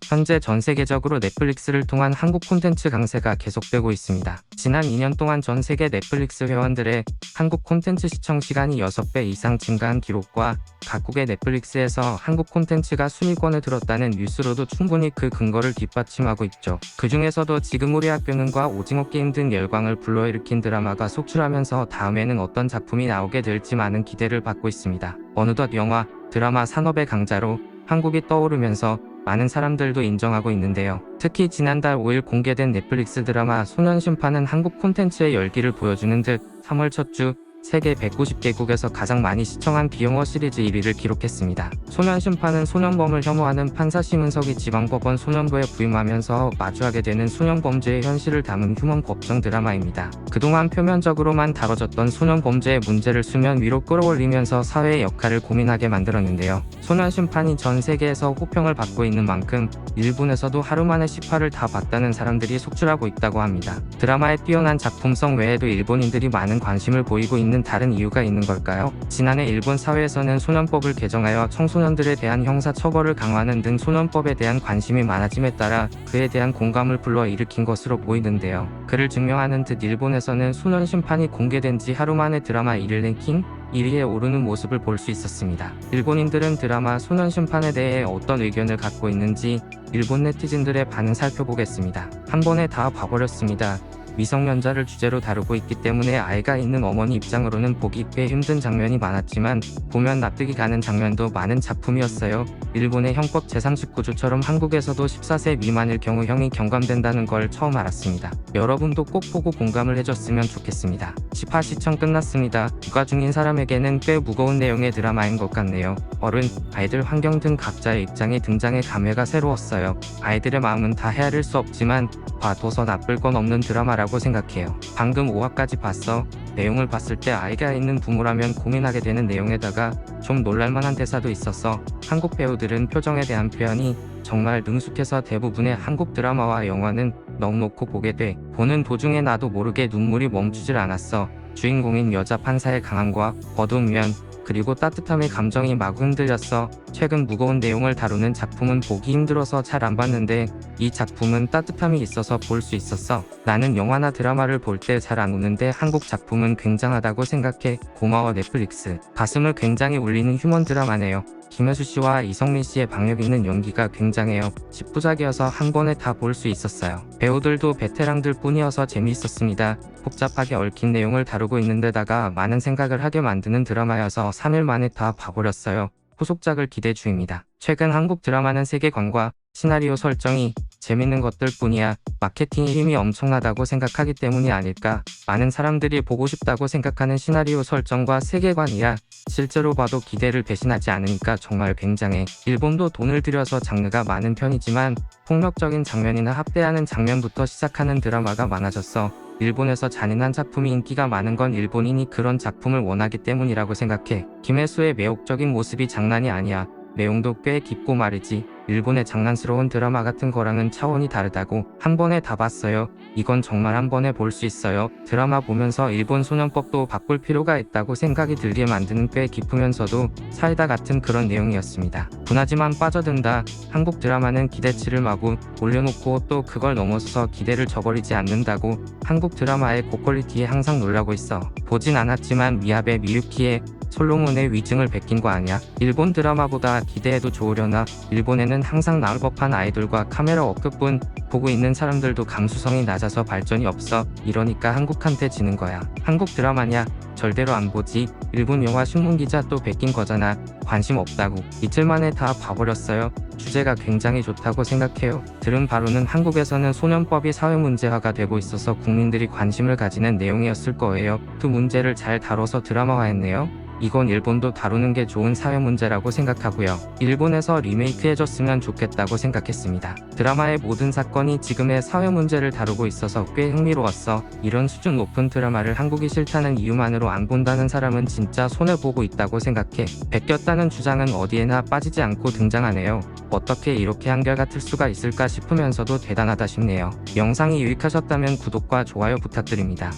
현재 전 세계적으로 넷플릭스를 통한 한국 콘텐츠 강세가 계속되고 있습니다. 지난 2년 동안 전 세계 넷플릭스 회원들의 한국 콘텐츠 시청 시간이 6배 이상 증가한 기록과 각국의 넷플릭스에서 한국 콘텐츠가 순위권을 들었다는 뉴스로도 충분히 그 근거를 뒷받침하고 있죠. 그 중에서도 지금 우리 학교는과 오징어 게임 등 열광을 불러일으킨 드라마가 속출하면서 다음에는 어떤 작품이 나오게 될지 많은 기대를 받고 있습니다. 어느덧 영화, 드라마 산업의 강자로 한국이 떠오르면서 많은 사람들도 인정하고 있는데요. 특히 지난달 5일 공개된 넷플릭스 드라마 소년심판은 한국 콘텐츠의 열기를 보여주는 듯 3월 첫 주 세계 190개국에서 가장 많이 시청한 비영어 시리즈 1위를 기록했습니다. 소년심판은 소년범을 혐오하는 판사 심은석이 지방법원 소년부에 부임하면서 마주하게 되는 소년범죄의 현실을 담은 휴먼 법정 드라마입니다. 그동안 표면적으로만 다뤄졌던 소년범죄의 문제를 수면 위로 끌어올리면서 사회의 역할을 고민하게 만들었는데요. 소년심판이 전 세계에서 호평을 받고 있는 만큼 일본에서도 하루 만에 10화를 다 봤다는 사람들이 속출하고 있다고 합니다. 드라마의 뛰어난 작품성 외에도 일본인들이 많은 관심을 보이고 있는 다른 이유가 있는 걸까요? 지난해 일본 사회에서는 소년법을 개정하여 청소년들에 대한 형사 처벌을 강화하는 등 소년법에 대한 관심이 많아짐에 따라 그에 대한 공감을 불러일으킨 것으로 보이는데요. 그를 증명하는 듯 일본에서는 소년심판이 공개된 지 하루 만에 드라마 1위 랭킹 1위에 오르는 모습을 볼 수 있었습니다. 일본인들은 드라마 소년심판에 대해 어떤 의견을 갖고 있는지 일본 네티즌들의 반응 살펴보겠습니다. 한 번에 다 봐버렸습니다. 미성년자를 주제로 다루고 있기 때문에 아이가 있는 어머니 입장으로는 보기 꽤 힘든 장면이 많았지만 보면 납득이 가는 장면도 많은 작품이었어요. 일본의 형법 제39조처럼 한국에서도 14세 미만일 경우 형이 경감된다는 걸 처음 알았습니다. 여러분도 꼭 보고 공감을 해줬으면 좋겠습니다. 10화 시청 끝났습니다. 육아 중인 사람에게는 꽤 무거운 내용의 드라마인 것 같네요. 어른, 아이들, 환경 등 각자의 입장이 등장해 감회가 새로웠어요. 아이들의 마음은 다 헤아릴 수 없지만 봐둬서 나쁠 건 없는 드라마라고 생각해요. 방금 5화까지 봤어. 내용을 봤을 때 아이가 있는 부모라면 고민하게 되는 내용에다가 좀 놀랄만한 대사도 있었어. 한국 배우들은 표정에 대한 표현이 정말 능숙해서 대부분의 한국 드라마와 영화는 넋 놓고 보게 돼. 보는 도중에 나도 모르게 눈물이 멈추질 않았어. 주인공인 여자 판사의 강함과 어두운 면 그리고 따뜻함의 감정이 막 흔들렸어. 최근 무거운 내용을 다루는 작품은 보기 힘들어서 잘 안 봤는데 이 작품은 따뜻함이 있어서 볼 수 있었어. 나는 영화나 드라마를 볼 때 잘 안 우는데 한국 작품은 굉장하다고 생각해. 고마워 넷플릭스. 가슴을 굉장히 울리는 휴먼 드라마네요. 김혜수 씨와 이성민 씨의 박력 있는 연기가 굉장해요. 10부작이어서 한 번에 다 볼 수 있었어요. 배우들도 베테랑들 뿐이어서 재미있었습니다. 복잡하게 얽힌 내용을 다루고 있는데다가 많은 생각을 하게 만드는 드라마여서 3일 만에 다 봐버렸어요. 후속작을 기대 중입니다. 최근 한국 드라마는 세계관과 시나리오 설정이 재밌는 것들 뿐이야. 마케팅의 힘이 엄청나다고 생각하기 때문이 아닐까. 많은 사람들이 보고 싶다고 생각하는 시나리오 설정과 세계관이야. 실제로 봐도 기대를 배신하지 않으니까 정말 굉장해. 일본도 돈을 들여서 장르가 많은 편이지만 폭력적인 장면이나 합대하는 장면부터 시작하는 드라마가 많아졌어. 일본에서 잔인한 작품이 인기가 많은 건 일본인이 그런 작품을 원하기 때문이라고 생각해. 김혜수의 매혹적인 모습이 장난이 아니야. 내용도 꽤 깊고 말이지. 일본의 장난스러운 드라마 같은 거랑은 차원이 다르다고. 한 번에 다 봤어요. 이건 정말 한 번에 볼 수 있어요. 드라마 보면서 일본 소년법도 바꿀 필요가 있다고 생각이 들게 만드는 꽤 깊으면서도 사이다 같은 그런 내용이었습니다. 분하지만 빠져든다. 한국 드라마는 기대치를 마구 올려놓고 또 그걸 넘어서서 기대를 저버리지 않는다고. 한국 드라마의 고퀄리티에 항상 놀라고 있어. 보진 않았지만 미아베 미유키의 솔로몬의 위증을 베낀 거 아냐? 일본 드라마보다 기대해도 좋으려나? 일본에는 항상 나올 법한 아이돌과 카메라 워크뿐. 보고 있는 사람들도 감수성이 낮아서 발전이 없어. 이러니까 한국한테 지는 거야. 한국 드라마냐? 절대로 안 보지. 일본 영화 신문기자 또 베낀 거잖아. 관심 없다고. 이틀 만에 다 봐버렸어요. 주제가 굉장히 좋다고 생각해요. 들은 바로는 한국에서는 소년법이 사회문제화가 되고 있어서 국민들이 관심을 가지는 내용이었을 거예요. 그 문제를 잘 다뤄서 드라마화했네요. 이건 일본도 다루는 게 좋은 사회 문제라고 생각하고요. 일본에서 리메이크해줬으면 좋겠다고 생각했습니다. 드라마의 모든 사건이 지금의 사회 문제를 다루고 있어서 꽤 흥미로웠어. 이런 수준 높은 드라마를 한국이 싫다는 이유만으로 안 본다는 사람은 진짜 손해보고 있다고 생각해. 베꼈다는 주장은 어디에나 빠지지 않고 등장하네요. 어떻게 이렇게 한결같을 수가 있을까 싶으면서도 대단하다 싶네요. 영상이 유익하셨다면 구독과 좋아요 부탁드립니다.